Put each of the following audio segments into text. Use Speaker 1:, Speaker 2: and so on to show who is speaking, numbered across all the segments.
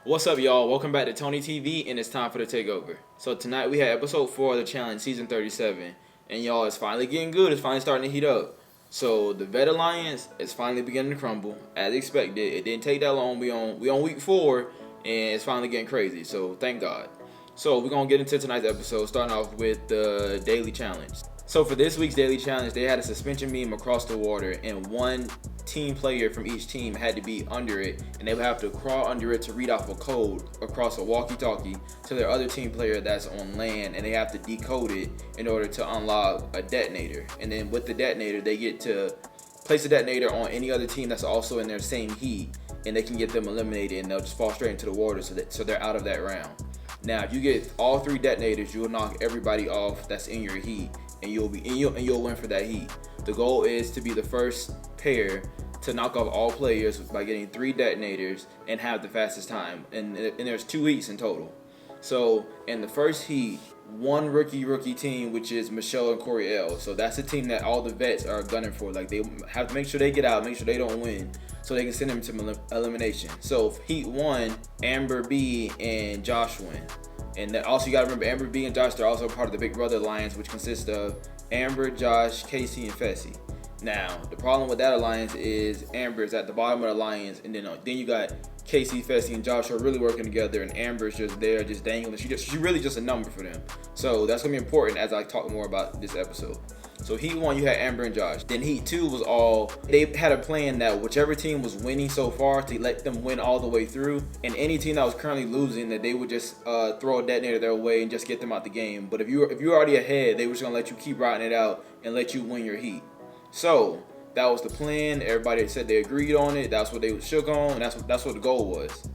Speaker 1: What's up, y'all? Welcome back to Tony TV, and it's time for the takeover. So tonight we had episode 4 of the challenge, season 37, and y'all, it's finally getting good. It's finally starting to heat up. So the Vet Alliance is finally beginning to crumble, as expected. It didn't take that long. We on week 4, and it's finally getting crazy. So thank God. So we're gonna get into tonight's episode, starting off with the Daily Challenge. So for this week's Daily Challenge, they had a suspension beam across the water, and one team player from each team had to be under it, and they would have to crawl under it to read off a code across a walkie-talkie to their other team player that's on land, and they have to decode it in order to unlock a detonator. And then with the detonator, they get to place the detonator on any other team that's also in their same heat, and they can get them eliminated, and they'll just fall straight into the water, so they're out of that round. Now, if you get all 3 detonators, you'll knock everybody off that's in your heat, and you'll win for that heat. The goal is to be the first pair to knock off all players by getting 3 detonators and have the fastest time. And there's 2 heats in total. So in the first heat, one rookie team, which is Michelle and Coriel. So that's the team that all the vets are gunning for. Like, they have to make sure they get out, make sure they don't win, so they can send them to elimination. So heat 1, Amber B and Josh win. And then also you gotta remember, Amber B and Josh, they're also part of the Big Brother Alliance, which consists of Amber, Josh, Casey, and Fessy. Now, the problem with that alliance is Amber is at the bottom of the alliance, and then you got Casey, Fessy, and Josh are really working together, and Amber's just there, just dangling. She's really just a number for them. So that's gonna be important as I talk more about this episode. So heat 1, you had Amber and Josh. Then heat 2 was they had a plan that whichever team was winning so far, to let them win all the way through, and any team that was currently losing, that they would just throw a detonator their way and just get them out the game. But if you're already ahead, they were just gonna let you keep riding it out and let you win your heat. So that was the plan. Everybody said they agreed on it. That's what they shook on, and that's what the goal was.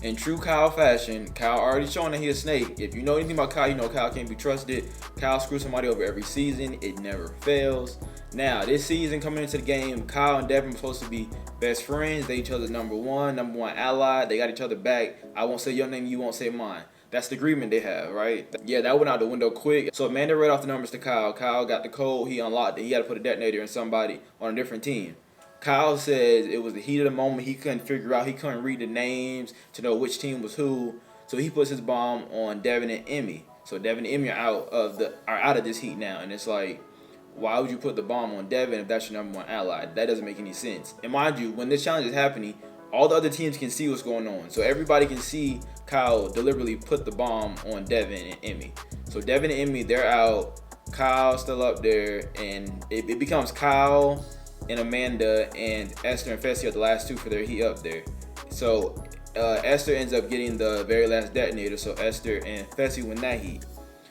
Speaker 1: In true Kyle fashion, Kyle already showing that he's a snake. If you know anything about Kyle, you know Kyle can't be trusted. Kyle screws somebody over every season. It never fails. Now, this season coming into the game, Kyle and Devin were supposed to be best friends. They each other's number one ally. They got each other back. I won't say your name, you won't say mine. That's the agreement they have, right? Yeah, that went out the window quick. So Amanda read off the numbers to Kyle. Kyle got the code. He unlocked it. He had to put a detonator in somebody on a different team. Kyle says it was the heat of the moment. He couldn't figure out. He couldn't read the names to know which team was who. So he puts his bomb on Devin and Emmy. So Devin and Emmy are out of this heat now. And it's like, why would you put the bomb on Devin if that's your number one ally? That doesn't make any sense. And mind you, when this challenge is happening, all the other teams can see what's going on. So everybody can see Kyle deliberately put the bomb on Devin and Emmy. So Devin and Emmy, they're out. Kyle's still up there. And it becomes Kyle and Amanda and Esther and Fessy are the last 2 for their heat up there. So Esther ends up getting the very last detonator. So Esther and Fessy win that heat.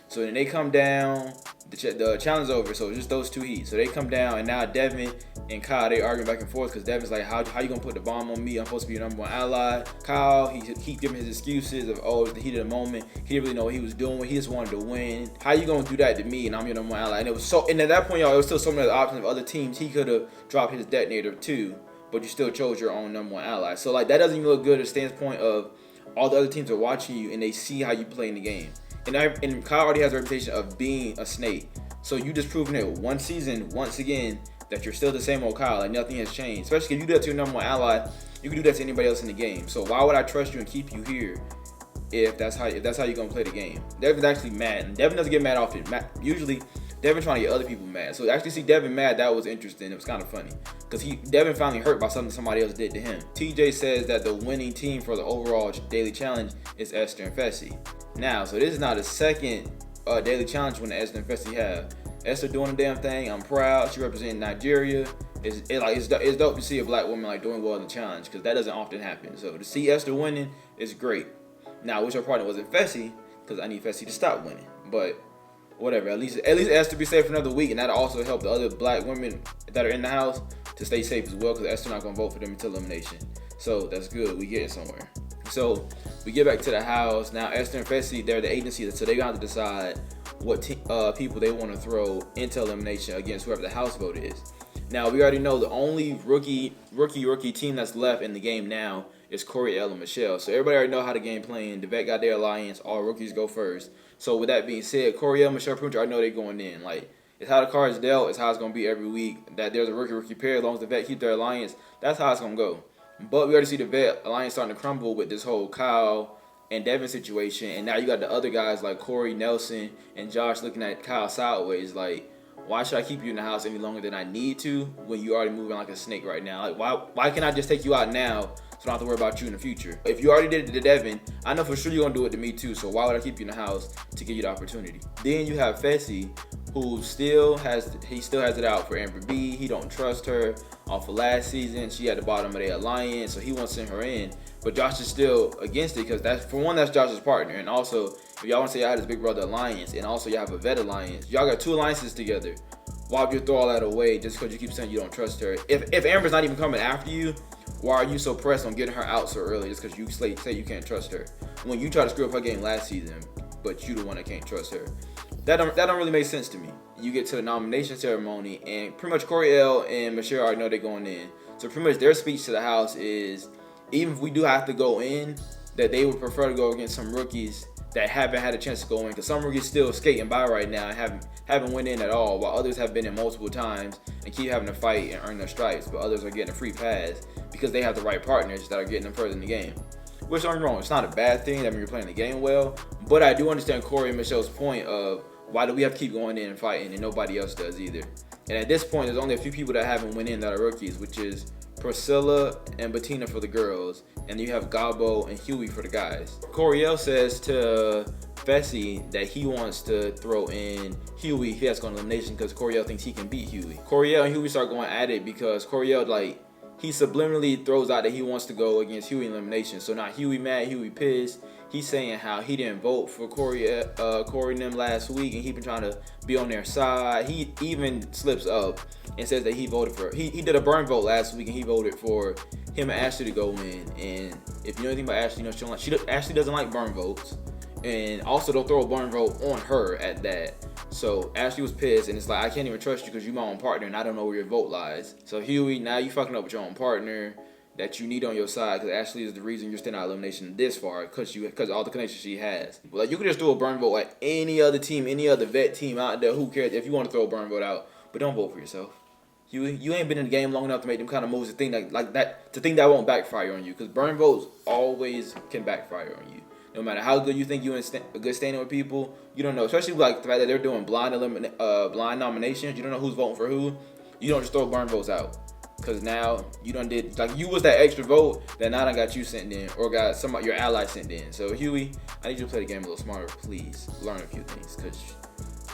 Speaker 1: So then they come down. The challenge is over, so it's just those 2 heats. So they come down, and now Devin and Kyle, they arguing back and forth because Devin's like, how you gonna put the bomb on me? I'm supposed to be your number one ally. Kyle, he giving his excuses of, it's the heat of the moment. He didn't really know what he was doing. He just wanted to win. How you gonna do that to me and I'm your number one ally? And at that point, y'all, it was still so many other options of other teams. He could have dropped his detonator too, but you still chose your own number one ally. So like, that doesn't even look good at the standpoint of all the other teams are watching you and they see how you play in the game. And Kyle already has a reputation of being a snake. So you just proven it one season, once again, that you're still the same old Kyle. Like, nothing has changed. Especially if you do that to your number one ally, you can do that to anybody else in the game. So why would I trust you and keep you here if that's how you're gonna play the game? Devin's actually mad, and Devin doesn't get mad often. Usually, Devin's trying to get other people mad. So to actually see Devin mad, that was interesting. It was kind of funny because Devin finally hurt by something somebody else did to him. TJ says that the winning team for the overall daily challenge is Esther and Fessy. Now, so this is now the second daily challenge when Esther and Fessy have. Esther doing the damn thing. I'm proud. She representing Nigeria. It's dope to see a black woman like doing well in the challenge because that doesn't often happen. So to see Esther winning is great. Now, I wish her partner wasn't Fessy because I need Fessy to stop winning. But whatever. At least Esther be safe for another week, and that'll also help the other black women that are in the house to stay safe as well because Esther not gonna vote for them until elimination. So that's good. We getting somewhere. So we get back to the house. Now Esther and Fessy, they're the agency, so they got to decide what people they want to throw into elimination against whoever the house vote is. Now we already know the only rookie team that's left in the game now is Coriel and Michelle. So everybody already know how the game playing. The vet got their alliance. All rookies go first. So with that being said, Coriel and Michelle pretty much already know they're going in. Like, it's how the cards dealt. It's how it's gonna be every week. That there's a rookie pair. As long as the vet keep their alliance, that's how it's gonna go. But we already see the vet alliance starting to crumble with this whole Kyle and Devin situation, and now you got the other guys like Corey, Nelson, and Josh looking at Kyle sideways like, why should I keep you in the house any longer than I need to when you already moving like a snake right now? Like, why can't I just take you out now so I don't have to worry about you in the future? If you already did it to Devin, I know for sure you're gonna do it to me too, so why would I keep you in the house to give you the opportunity? Then you have Fessy, who still has it out for Amber B. He don't trust her off of last season. She at the bottom of their alliance, so he won't send her in. But Josh is still against it because that's Josh's partner. And also, if y'all want to say y'all had this Big Brother alliance and also y'all have a vet alliance, y'all got 2 alliances together. Why would you throw all that away just because you keep saying you don't trust her? If Amber's not even coming after you, why are you so pressed on getting her out so early just because you say you can't trust her? When you try to screw up her game last season, but you the one that can't trust her. That don't really make sense to me. You get to the nomination ceremony, and pretty much Coriel and Michelle already know they're going in. So pretty much their speech to the house is, even if we do have to go in, that they would prefer to go against some rookies that haven't had a chance to go in. Because some rookies still skating by right now and haven't went in at all, while others have been in multiple times and keep having to fight and earn their stripes. But others are getting a free pass because they have the right partners that are getting them further in the game. Which, don't get me wrong, it's not a bad thing. That means you're playing the game well. But I do understand Corey and Michelle's point of, why do we have to keep going in and fighting and nobody else does either? And at this point, there's only a few people that haven't went in that are rookies, which is Priscilla and Bettina for the girls, and you have Gabo and Huey for the guys. Coriel says to Fessy that he wants to throw in Huey. He has to go on elimination because Coriel thinks he can beat Huey. Coriel and Huey start going at it because Coriel, he subliminally throws out that he wants to go against Huey in elimination. So now Huey mad, Huey pissed. He's saying how he didn't vote for Corey and them last week, and he been trying to be on their side. He even slips up and says that he voted for. He did a burn vote last week, and he voted for him and Ashley to go in. And if you know anything about Ashley, you know Ashley doesn't like burn votes, and also don't throw a burn vote on her at that. So Ashley was pissed, and it's like, I can't even trust you because you're my own partner, and I don't know where your vote lies. So Huey, now you fucking up with your own partner that you need on your side, because Ashley is the reason you're still out of elimination this far, because all the connections she has. But you could just do a burn vote like any other team, any other vet team out there. Who cares if you want to throw a burn vote out? But don't vote for yourself. You ain't been in the game long enough to make them kind of moves to think that won't backfire on you, because burn votes always can backfire on you. No matter how good you think you're in a good standing with people, you don't know. Especially like the fact that they're doing blind nominations. You don't know who's voting for who. You don't just throw burn votes out. Because now you done did, you was that extra vote that now done got you sent in or got your ally sent in. So Huey, I need you to play the game a little smarter, please. Learn a few things, because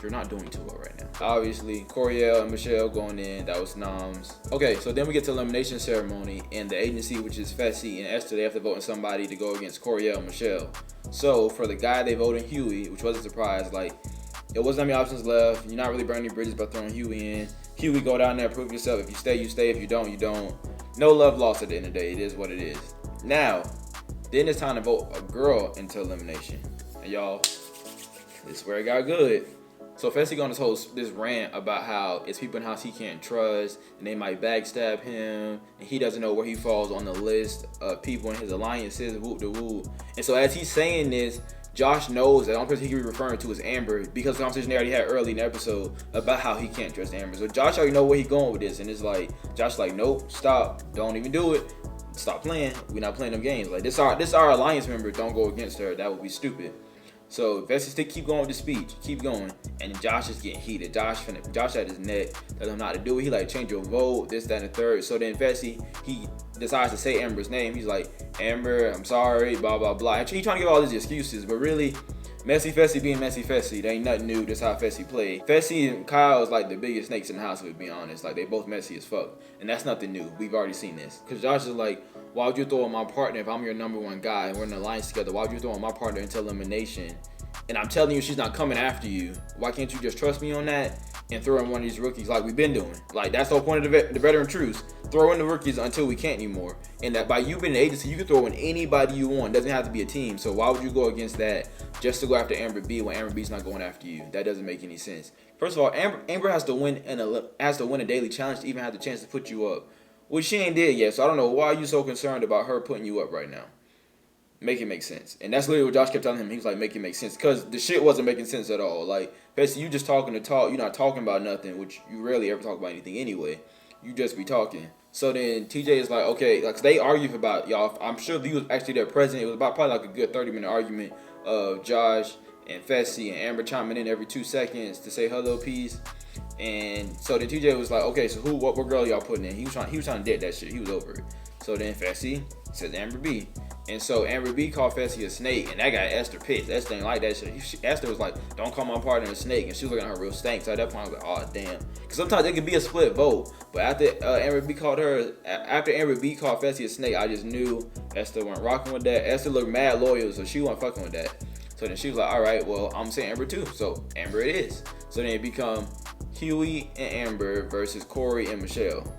Speaker 1: you're not doing too well right now. Obviously, Coriel and Michelle going in, that was noms. Okay, so then we get to elimination ceremony, and the agency, which is Fessy and Esther, they have to vote on somebody to go against Coriel and Michelle. So for the guy they voted Huey, which was a surprise, it wasn't that many options left. You're not really burning bridges by throwing Huey in. Huey, go down there, prove yourself. If you stay, you stay. If you don't, you don't. No love lost at the end of the day. It is what it is. Now, then it's time to vote a girl into elimination. And y'all, this is where it got good. So Fessy going to this rant about how it's people in the house he can't trust, and they might backstab him, and he doesn't know where he falls on the list of people in his alliances, whoop de whoop. And so as he's saying this, Josh knows that the only person he can be referring to is Amber, because the conversation they already had early in the episode about how he can't trust Amber. So Josh already know where he's going with this, and it's like, Josh nope, stop, don't even do it, stop playing, we're not playing them games. This our alliance member, don't go against her, that would be stupid. So Fessy keep going with the speech, keep going, and Josh is getting heated. Josh at his neck, telling him not to do it. He change your vote, this, that, and the third. So then Fessy, he decides to say Amber's name. He's like, Amber, I'm sorry, blah, blah, blah. And he's trying to give all these excuses, but really, Messy Fessy being Messy Fessy, they ain't nothing new. That's how Fessy played. Fessy and Kyle is the biggest snakes in the house, to be honest. They both messy as fuck. And that's nothing new. We've already seen this. Because Josh is like, why would you throw in my partner if I'm your number one guy and we're in an alliance together? Why would you throw in my partner into elimination? And I'm telling you she's not coming after you. Why can't you just trust me on that and throw in one of these rookies like we've been doing? That's the whole point of the veteran truce. Throw in the rookies until we can't anymore. And that by you being an agency, you can throw in anybody you want. It doesn't have to be a team. So why would you go against that just to go after Amber B when Amber B's not going after you? That doesn't make any sense. First of all, Amber has to win a daily challenge to even have the chance to put you up, which she ain't did yet. So I don't know why you so concerned about her putting you up right now. Make it make sense. And that's literally what Josh kept telling him. He was like, make it make sense. Because the shit wasn't making sense at all. Fessy, you just talking to talk. You're not talking about nothing, which you rarely ever talk about anything anyway. You just be talking. So then TJ is like, okay, like they argue about y'all. I'm sure if he was actually there present, it was about probably like a good 30-minute argument of Josh and Fessy and Amber chiming in every 2 seconds to say her little piece. And so then TJ was like, okay, so what girl y'all putting in? He was trying to dead that shit. He was over it. So then Fessy says Amber B. And so Amber B called Fessy a snake, and that got Esther pissed. Esther didn't like that shit. Esther was like, don't call my partner a snake, and she was looking at her real stank. So at that point, I was like, oh damn. Because sometimes it could be a split vote. But after Amber B called Fessy a snake, I just knew Esther wasn't rocking with that. Esther looked mad loyal, so she wasn't fucking with that. So then she was like, all right, well, I'm saying Amber too. So Amber it is. So then it become Huey and Amber versus Corey and Michelle.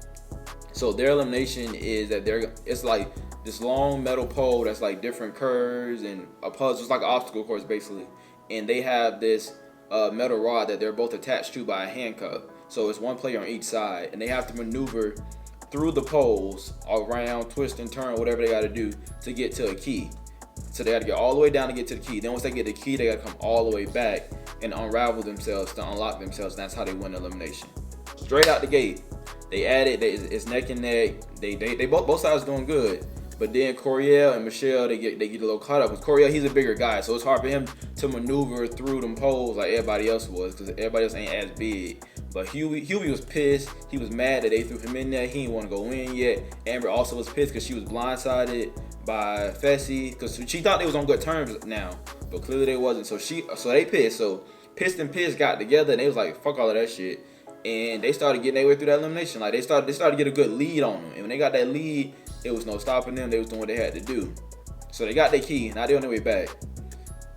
Speaker 1: So their elimination is that it's like this long metal pole that's like different curves and a puzzle. It's like an obstacle course basically. And they have this metal rod that they're both attached to by a handcuff. So it's one player on each side, and they have to maneuver through the poles, around, twist and turn, whatever they got to do to get to a key. So they got to get all the way down to get to the key. Then once they get the key, they got to come all the way back and unravel themselves to unlock themselves. And that's how they win the elimination. Straight out the gate, they added it's neck and neck. They both sides doing good. But then Coriel and Michelle, they get a little caught up. Because Coriel, he's a bigger guy, so it's hard for him to maneuver through them poles like everybody else was, because everybody else ain't as big. But Huey was pissed. He was mad that they threw him in there. He didn't want to go in yet. Amber also was pissed because she was blindsided by Fessy, because she thought they was on good terms now, but clearly they wasn't. So they pissed. So Pissed and Piss got together, and they was like, fuck all of that shit. And they started getting their way through that elimination. Like they started to get a good lead on them. And when they got that lead, it was no stopping them. They was doing what they had to do. So they got their key. Now they on their way back.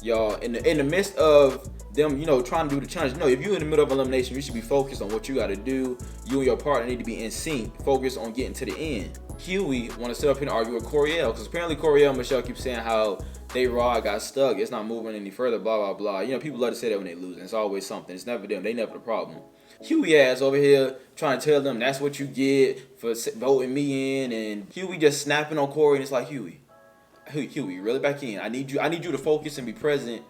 Speaker 1: Y'all, in the midst of them, trying to do the challenge. If you're in the middle of elimination, you should be focused on what you got to do. You and your partner need to be in sync, focused on getting to the end. Huey want to sit up here and argue with Coriel, because apparently Coriel and Michelle keep saying how they rod got stuck. It's not moving any further, blah, blah, blah. People love to say that when they lose. It's always something. It's never them. They never the problem. Huey ass over here trying to tell them that's what you get for voting me in, and Huey just snapping on Corey, and it's like, Huey, really back in. I need you to focus and be present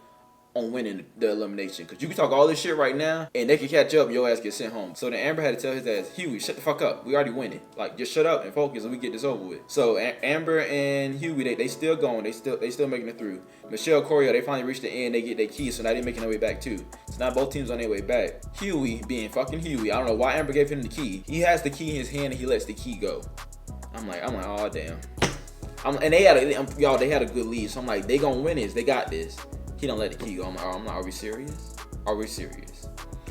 Speaker 1: on winning the elimination, because you can talk all this shit right now and they can catch up, your ass get sent home. So then Amber had to tell his ass, Huey, shut the fuck up, we already winning, like just shut up and focus and we get this over with. So Amber and Huey, they still going, they still making it through. Michelle, Coriel, they finally reached the end, they get their keys, so now they making their way back too. So now both teams on their way back. Huey being fucking Huey, I don't know why Amber gave him the key. He has the key in his hand and he lets the key go. I'm like, oh damn. And they had a good lead, so I'm like, they gonna win this, they got this. He don't let the key go. I'm like, are we serious? Are we serious?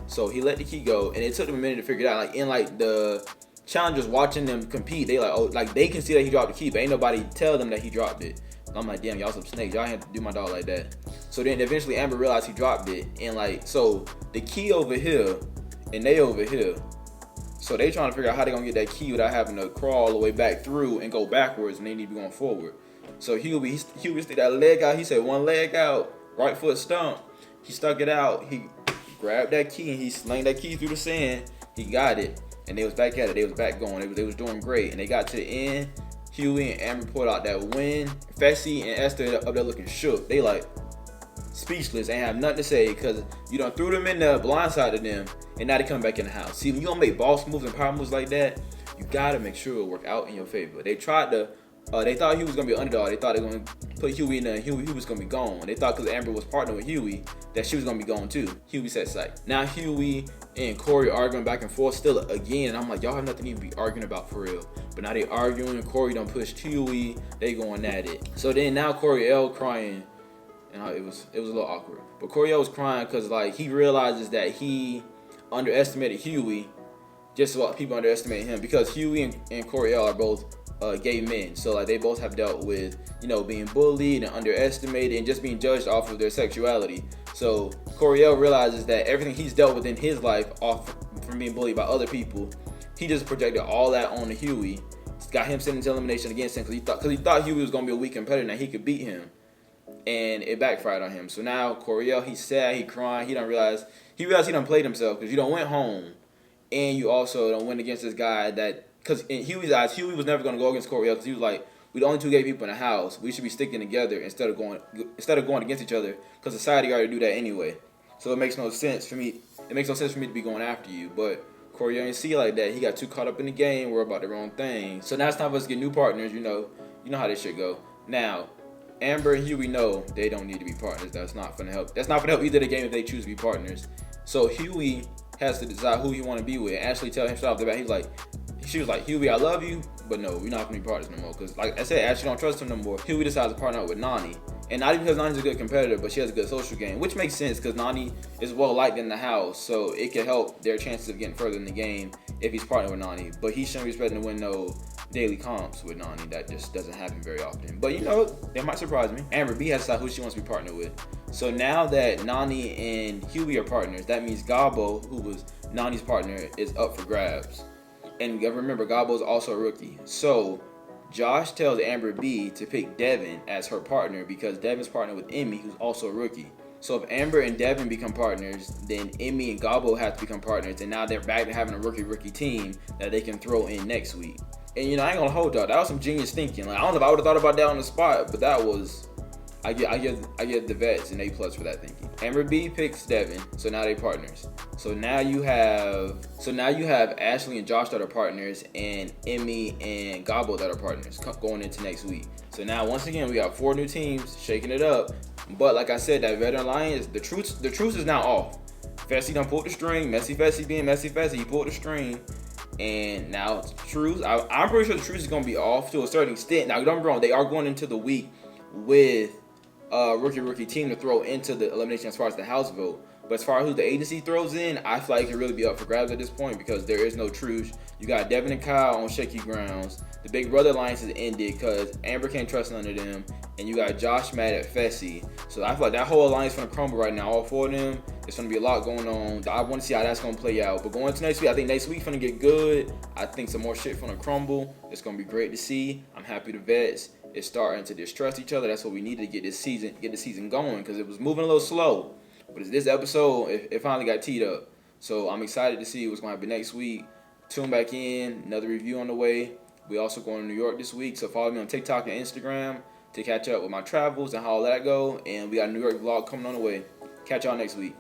Speaker 1: So he let the key go, and it took them a minute to figure it out. Like the challengers watching them compete, they like, oh, like they can see that he dropped the key, but ain't nobody tell them that he dropped it. And I'm like, damn, y'all some snakes. Y'all had to do my dog like that. So then eventually Amber realized he dropped it, and like, so the key over here, and they over here. So they trying to figure out how they gonna get that key without having to crawl all the way back through and go backwards, and they need to be going forward. So Huey stick that leg out. He said one leg out. Right foot stump. He stuck it out. He grabbed that key and he slung that key through the sand. He got it, and they was back at it. They was back going. They was doing great, and they got to the end. Huey and Amber pulled out that win. Fessy and Esther up there looking shook. They like speechless. Ain't have nothing to say, because you done threw them in there, blindsided them, and now they come back in the house. See, when you gonna make boss moves and power moves like that, you gotta make sure it work out in your favor. They tried to. They thought Huey was going to be an underdog. They thought they were going to put Huey in there and Huey was going to be gone. They thought because Amber was partnered with Huey that she was going to be gone too. Huey set sight. Now Huey and Corey arguing back and forth still again. And I'm like, y'all have nothing to even be arguing about for real. But now they arguing. Corey done pushed Huey. They going at it. So then now Coriel crying. And it was a little awkward. But Coriel was crying because like he realizes that he underestimated Huey just what people underestimate him. Because Huey and Coriel are both gay men, so like they both have dealt with being bullied and underestimated and just being judged off of their sexuality. So Coriel realizes that everything he's dealt with in his life off from being bullied by other people, he just projected all that on Huey. It's got him sent into elimination against him because he thought Huey was gonna be a weak competitor and that he could beat him, and it backfired on him. So now Coriel, he's sad, he crying, he realized he done played himself, because you don't went home and you also don't win against this guy that. Because in Huey's eyes, Huey was never going to go against Coriel, because he was like, we the only two gay people in the house. We should be sticking together instead of going against each other, because society already do that anyway. So it makes no sense for me. It makes no sense for me to be going after you. But Corey ain't see it like that. He got too caught up in the game, worried about the wrong thing. So now it's time for us to get new partners. You know how this shit go. Now, Amber and Huey know they don't need to be partners. That's not gonna help. That's not gonna help either the game if they choose to be partners. So Huey has to decide who he want to be with. Ashley tell him straight off the bat. She was like, Huey, I love you, but no, we're not gonna be partners no more. Cause like I said, Ashley don't trust him no more. Huey decides to partner up with Nani. And not even because Nani's a good competitor, but she has a good social game, which makes sense because Nani is well liked in the house, so it can help their chances of getting further in the game if he's partnered with Nani. But he shouldn't be expecting to win no daily comps with Nani. That just doesn't happen very often. But you know, that might surprise me. Amber B has to decide who she wants to be partnered with. So now that Nani and Huey are partners, that means Gabo, who was Nani's partner, is up for grabs. And remember, Gabo's also a rookie. So Josh tells Amber B to pick Devin as her partner because Devin's partnered with Emmy, who's also a rookie. So if Amber and Devin become partners, then Emmy and Gabo have to become partners, and now they're back to having a rookie team that they can throw in next week. And you know, I ain't gonna hold y'all. That was some genius thinking. Like I don't know if I would have thought about that on the spot, but that was. I give the vets an A+ for that thinking. Amber B picks Devin, so now they partners. So now you have Ashley and Josh that are partners, and Emmy and Gabo that are partners going into next week. So now once again we got 4 new teams shaking it up. But like I said, that veteran alliance, the truce is now off. Fessy done pulled the string. Messy Fessy being Messy Fessy, he pulled the string. And now truce, I'm pretty sure the truce is gonna be off to a certain extent. Now don't get me wrong, they are going into the week with rookie team to throw into the elimination as far as the house vote. But as far as who the agency throws in, I feel like it can really be up for grabs at this point because there is no truce. You got Devin and Kyle on shaky grounds. The Big Brother alliance is ended because Amber can't trust none of them. And you got Josh mad at Fessy. So I feel like that whole alliance is going to crumble right now. All 4 of them, there's going to be a lot going on. I want to see how that's going to play out. But going into next week, I think next week's going to get good. I think some more shit going to crumble. It's going to be great to see. I'm happy the vets is starting to distrust each other. That's what we needed to get the season going because it was moving a little slow. But this episode, it finally got teed up. So I'm excited to see what's going to happen next week. Tune back in. Another review on the way. We also going to New York this week. So follow me on TikTok and Instagram to catch up with my travels and how all that go. And we got a New York vlog coming on the way. Catch y'all next week.